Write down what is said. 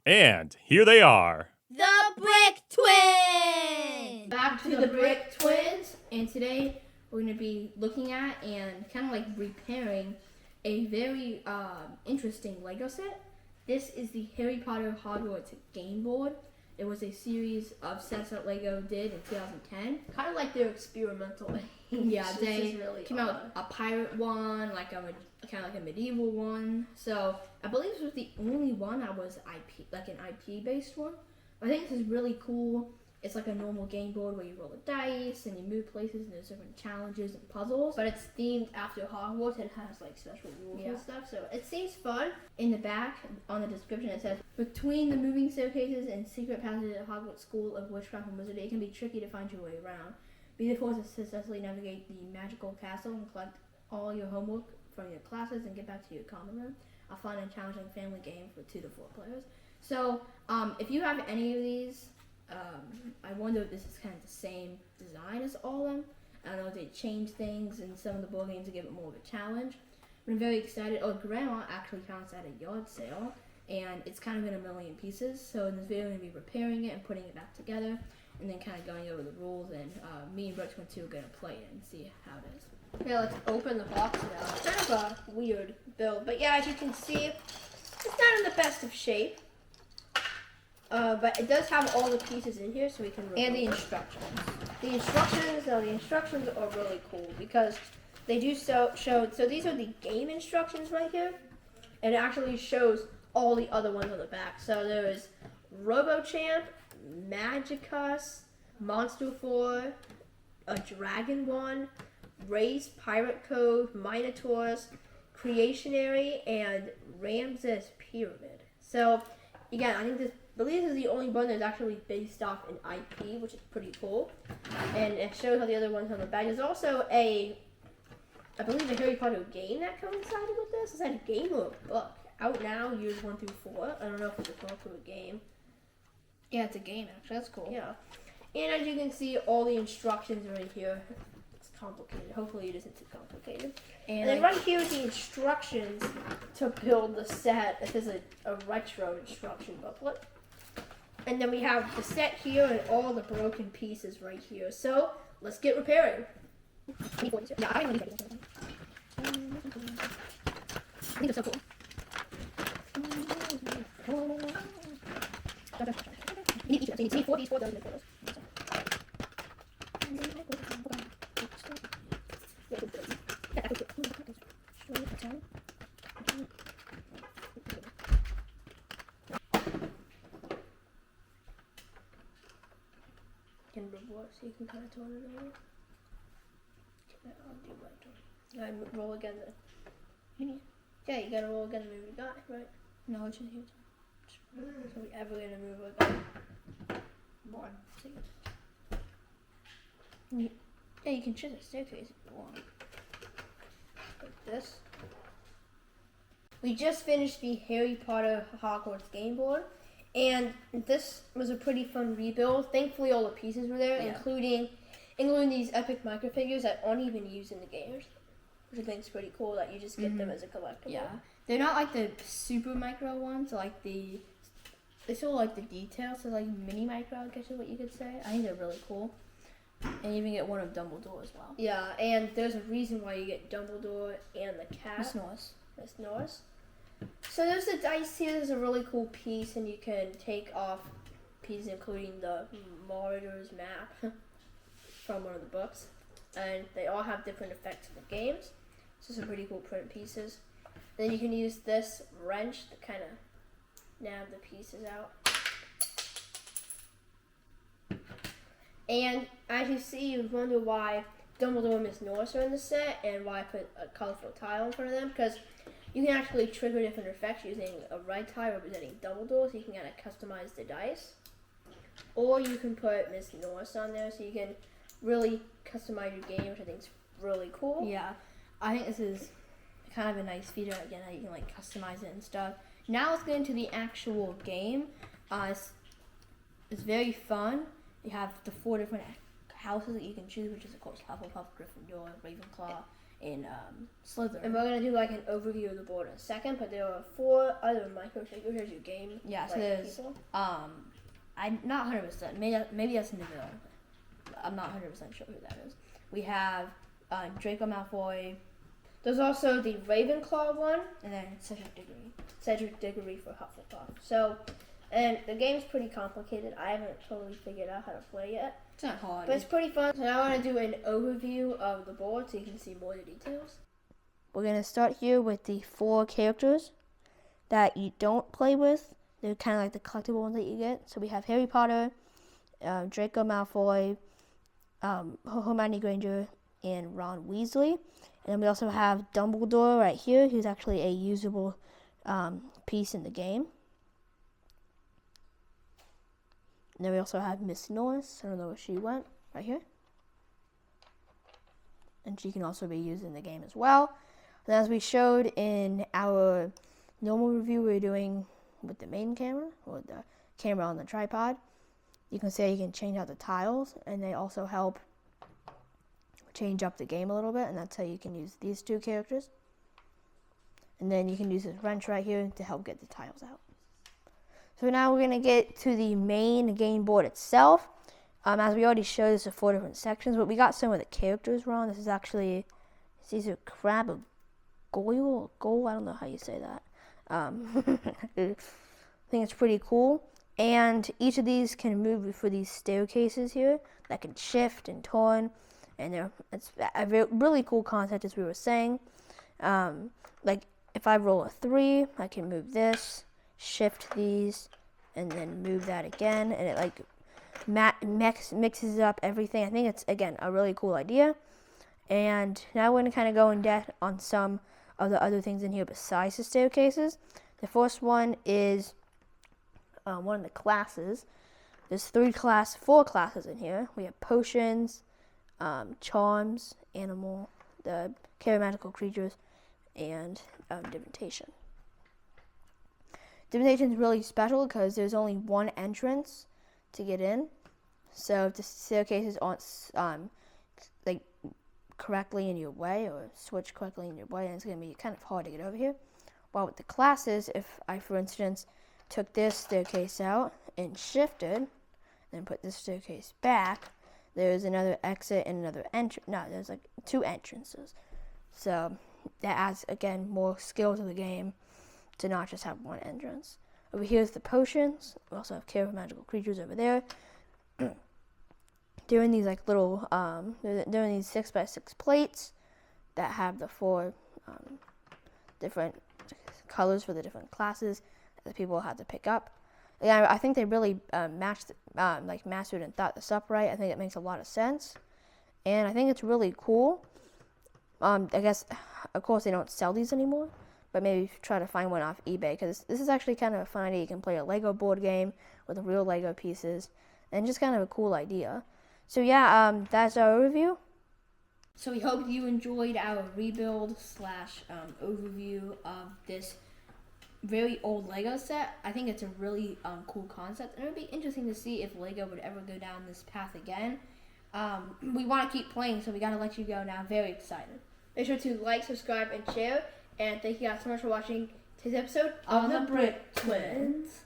And here they are. The Brick Twins! Back to the Brick Twins, and today we're going to be looking at and kind of like repairing a very interesting Lego set. This is the Harry Potter Hogwarts game board. It was a series of sets that Lego did in 2010. Kind of like their experimental. Yeah, they really came out with a pirate one, like kind of like a medieval one. So I believe this was the only one that was IP, like an IP based one. I think this is really cool. It's like a normal game board where you roll the dice and you move places and there's different challenges and puzzles. But it's themed after Hogwarts and has like special rules and stuff, so it seems fun. In the back, on the description, it says, between the moving staircases and secret passages at Hogwarts School of Witchcraft and Wizardry, it can be tricky to find your way around. Be the force to successfully navigate the magical castle and collect all your homework from your classes and get back to your common room. A fun and challenging family game for 2 to 4 players. So, if you have any of these, I wonder if this is kind of the same design as all of them. I don't know if they changed things in some of the board games to give it more of a challenge. But I'm very excited. Oh, Grandma actually found this at a yard sale, and it's kind of in a million pieces. So in this video, I'm going to be repairing it and putting it back together, and then kind of going over the rules. And me and Brooks are going to play it and see how it is. Okay, let's open the box now. It's kind of a weird build, but yeah, as you can see, it's not in the best of shape. But it does have all the pieces in here, so we can And the instructions. The instructions are really cool because they do show. So these are the game instructions right here, and it actually shows all the other ones on the back. So there is RoboChamp, Magicus, Monster 4, a Dragon one, Race, Pirate Code, Minotaurs, Creationary, and Ramses Pyramid. So again, I believe this is the only one that's actually based off an IP, which is pretty cool. And it shows all the other ones on the back. There's also I believe, a Harry Potter game that coincided with this. Is that a game or a book? Out now, years 1 through 4. I don't know if it's a book or a game. Yeah, it's a game, actually. That's cool. Yeah. And as you can see, all the instructions are in here. It's complicated. Hopefully it isn't too complicated. And then right here is the instructions to build the set. This is a retro instruction booklet. And then we have the set here and all the broken pieces right here. So let's get repairing. Yeah, I don't need these are so cool. You need each of them. So you need 4 of these, 4 of those, and 4 of those. Can reverse so you can kind of turn it over. I'll do right turn. Roll again then. Yeah, you gotta roll again to move the guy, right? No, it's just here. So we ever gonna move a guy? 1. Yeah, you can choose a staircase if you want. Like this. We just finished the Harry Potter Hogwarts game board, and this was a pretty fun rebuild. Thankfully, all the pieces were there, including these epic microfigures that aren't even used in the games, which I think is pretty cool that you just get them as a collectible. Yeah, they're not like the super micro ones, like they still like the details, so like mini micro, I guess is what you could say. I think they're really cool. And you even get one of Dumbledore as well. Yeah, and there's a reason why you get Dumbledore and the cat. Miss Norris. So there's the dice here. There's a really cool piece, and you can take off pieces, including the Marauders map from one of the books. And they all have different effects in the games. So some pretty cool print pieces. Then you can use this wrench to kind of nab the pieces out. And as you see, you wonder why Dumbledore and Miss Norris are in the set and why I put a colorful tile in front of them, because you can actually trigger different effects using a red tile representing Dumbledore, so you can kind of customize the dice. Or you can put Miss Norris on there, so you can really customize your game, which I think is really cool. Yeah, I think this is kind of a nice feature, again, how you can like customize it and stuff. Now let's get into the actual game. It's very fun. You have the 4 different houses that you can choose, which is of course Hufflepuff, Gryffindor, Ravenclaw, in Slytherin. And we're gonna do like an overview of the board in a second, but there are 4 other micro-figures you game. Yeah, so like, there's people. I'm not 100%. Maybe that's Neville. I'm not 100% sure who that is. We have Draco Malfoy, There's also the Ravenclaw one, and then Cedric Diggory. Cedric Diggory for Hufflepuff. So, and the game's pretty complicated. I haven't totally figured out how to play yet, It's not hard. but it's pretty fun. So now I want to do an overview of the board so you can see more of the details. We're gonna start here with the 4 characters that you don't play with. They're kind of like the collectible ones that you get. So we have Harry Potter, Draco Malfoy, Hermione Granger, and Ron Weasley. And then we also have Dumbledore right here, who's actually a usable piece in the game. And then we also have Miss Norris. I don't know where she went. Right here. And she can also be used in the game as well. And as we showed in our normal review we were doing with the main camera, or the camera on the tripod, you can see you can change out the tiles, and they also help change up the game a little bit, and that's how you can use these 2 characters. And then you can use this wrench right here to help get the tiles out. So now we're going to get to the main game board itself. As we already showed, there's 4 different sections, but we got some of the characters wrong. This is actually Caesar Crab of Goyle, I don't know how you say that. I think it's pretty cool. And each of these can move for these staircases here that can shift and turn. And it's a really cool concept, as we were saying. Like if I roll a 3, I can move this, shift these, and then move that again. And it like mixes up everything. I think it's, again, a really cool idea. And now we're going to kind of go in depth on some of the other things in here besides the staircases. The first one is one of the classes. There's 4 classes in here. We have potions, charms, animal, the magical creatures, and divination. Divination is really special because there's only 1 entrance to get in. So if the staircases aren't like correctly in your way, or switch correctly in your way, and it's going to be kind of hard to get over here. While with the classes, if I, for instance, took this staircase out and shifted, and put this staircase back, there's another exit and another entrance. No, there's like 2 entrances. So that adds, again, more skill to the game to not just have 1 entrance. Over here is the potions. We also have care of magical creatures over there. They're in these like little, they're in these 6x6 plates that have the 4 different colors for the different classes that the people have to pick up. And I think they really mastered and thought this up right. I think it makes a lot of sense, and I think it's really cool. I guess, of course, they don't sell these anymore, but maybe try to find one off eBay, because this is actually kind of a fun idea. You can play a Lego board game with real Lego pieces, and just kind of a cool idea. So yeah, that's our overview. So we hope you enjoyed our rebuild / overview of this very old Lego set. I think it's a really cool concept, and it would be interesting to see if Lego would ever go down this path again. We want to keep playing, so we got to let you go now. Very excited. Make sure to like, subscribe, and share. And thank you guys so much for watching today's episode of the Brick Twins.